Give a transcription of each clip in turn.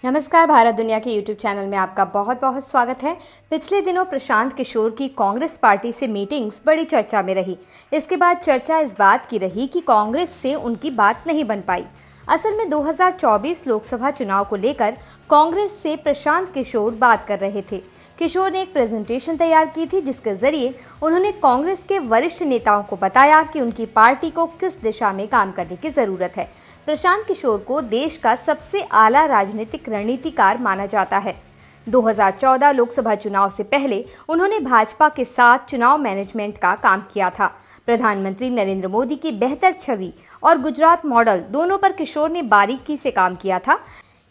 नमस्कार। भारत दुनिया के YouTube चैनल में आपका बहुत बहुत स्वागत है। पिछले दिनों प्रशांत किशोर की कांग्रेस पार्टी से मीटिंग्स बड़ी चर्चा में रही। इसके बाद चर्चा इस बात की रही कि कांग्रेस से उनकी बात नहीं बन पाई। असल में 2024 लोकसभा चुनाव को लेकर कांग्रेस से प्रशांत किशोर बात कर रहे थे। किशोर ने एक प्रेजेंटेशन तैयार की थी जिसके जरिए उन्होंने कांग्रेस के वरिष्ठ नेताओं को बताया कि उनकी पार्टी को किस दिशा में काम करने की जरूरत है। प्रशांत किशोर को देश का सबसे आला राजनीतिक रणनीतिकार माना जाता है। 2014 लोकसभा चुनाव से पहले उन्होंने भाजपा के साथ चुनाव मैनेजमेंट का काम किया था। प्रधानमंत्री नरेंद्र मोदी की बेहतर छवि और गुजरात मॉडल दोनों पर किशोर ने बारीकी से काम किया था।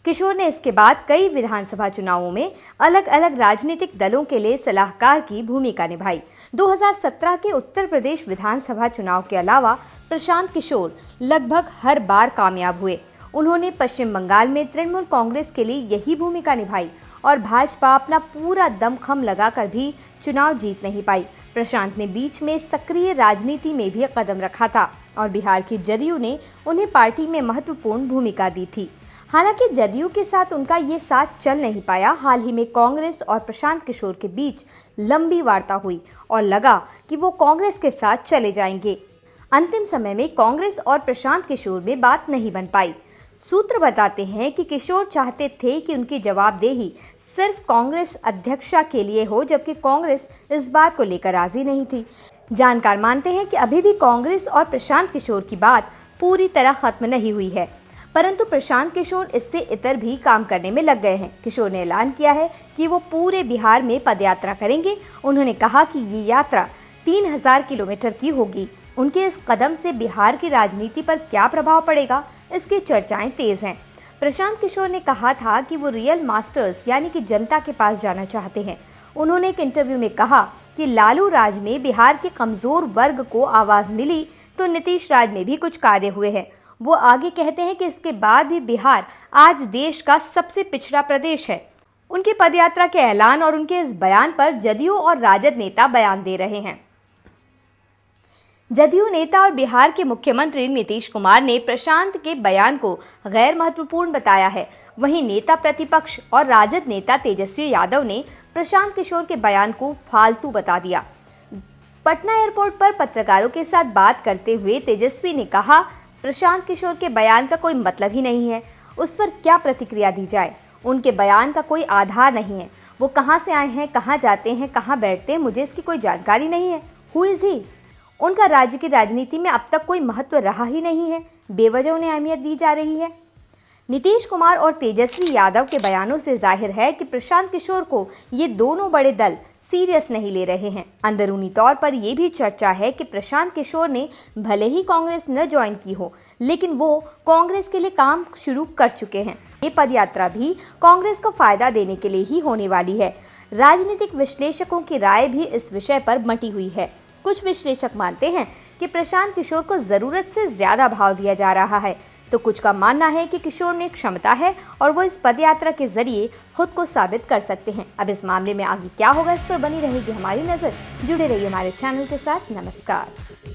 किशोर ने इसके बाद कई विधानसभा चुनावों में अलग अलग राजनीतिक दलों के लिए सलाहकार की भूमिका निभाई। 2017 के उत्तर प्रदेश विधानसभा चुनाव के अलावा प्रशांत किशोर लगभग हर बार कामयाब हुए। उन्होंने पश्चिम बंगाल में तृणमूल कांग्रेस के लिए यही भूमिका निभाई और भाजपा अपना पूरा दमखम लगाकर भी चुनाव जीत नहीं पाई। प्रशांत ने बीच में सक्रिय राजनीति में भी कदम रखा था और बिहार की जदयू ने उन्हें पार्टी में महत्वपूर्ण भूमिका दी थी। हालांकि जदयू के साथ उनका ये साथ चल नहीं पाया। हाल ही में कांग्रेस और प्रशांत किशोर के बीच लंबी वार्ता हुई और लगा कि वो कांग्रेस के साथ चले जाएंगे। अंतिम समय में कांग्रेस और प्रशांत किशोर में बात नहीं बन पाई। सूत्र बताते हैं कि किशोर चाहते थे कि उनकी जवाबदेही सिर्फ कांग्रेस अध्यक्षा के लिए हो, जबकि कांग्रेस इस बात को लेकर राजी नहीं थी। जानकार मानते हैं कि अभी भी कांग्रेस और प्रशांत किशोर की बात पूरी तरह खत्म नहीं हुई है, परंतु प्रशांत किशोर इससे इतर भी काम करने में लग गए हैं। किशोर ने ऐलान किया है कि वो पूरे बिहार में पदयात्रा करेंगे। उन्होंने कहा कि ये यात्रा 3000 किलोमीटर की होगी। उनके इस कदम से बिहार की राजनीति पर क्या प्रभाव पड़ेगा, इसकी चर्चाएं तेज हैं। प्रशांत किशोर ने कहा था कि वो रियल मास्टर्स यानी कि जनता के पास जाना चाहते हैं। उन्होंने एक इंटरव्यू में कहा कि लालू राज में बिहार के कमजोर वर्ग को आवाज मिली तो नीतीश राज में भी कुछ कार्य हुए हैं। वो आगे कहते हैं कि इसके बाद भी बिहार आज देश का सबसे पिछड़ा प्रदेश है। उनकी पदयात्रा के ऐलान और उनके इस बयान पर जदयू और राजद नेता बयान दे रहे हैं। जदयू नेता और बिहार के मुख्यमंत्री नीतीश कुमार ने प्रशांत के बयान को गैर महत्वपूर्ण बताया है। वहीं नेता प्रतिपक्ष और राजद नेता तेजस्वी यादव ने प्रशांत किशोर के बयान को फालतू बता दिया। पटना एयरपोर्ट पर पत्रकारों के साथ बात करते हुए तेजस्वी ने कहा, प्रशांत किशोर के बयान का कोई मतलब ही नहीं है, उस पर क्या प्रतिक्रिया दी जाए। उनके बयान का कोई आधार नहीं है। वो कहाँ से आए हैं, कहाँ जाते हैं, कहाँ बैठते हैं, मुझे इसकी कोई जानकारी नहीं है। Who is he? उनका राज्य की राजनीति में अब तक कोई महत्व रहा ही नहीं है। बेवजह उन्हें अहमियत दी जा रही है। नीतीश कुमार और तेजस्वी यादव के बयानों से जाहिर है कि प्रशांत किशोर को ये दोनों बड़े दल सीरियस नहीं ले रहे हैं। अंदरूनी तौर पर यह भी चर्चा है कि प्रशांत किशोर ने भले ही कांग्रेस न ज्वाइन की हो, लेकिन वो कांग्रेस के लिए काम शुरू कर चुके हैं। ये पदयात्रा भी कांग्रेस को फायदा देने के लिए ही होने वाली है। राजनीतिक विश्लेषकों की राय भी इस विषय पर बंटी हुई है। कुछ विश्लेषक मानते हैं कि प्रशांत किशोर को जरूरत से ज्यादा भाव दिया जा रहा है, तो कुछ का मानना है कि किशोर में क्षमता है और वो इस पदयात्रा के जरिए खुद को साबित कर सकते हैं। अब इस मामले में आगे क्या होगा, इस पर बनी रहेगी हमारी नजर। जुड़े रहिए हमारे चैनल के साथ। नमस्कार।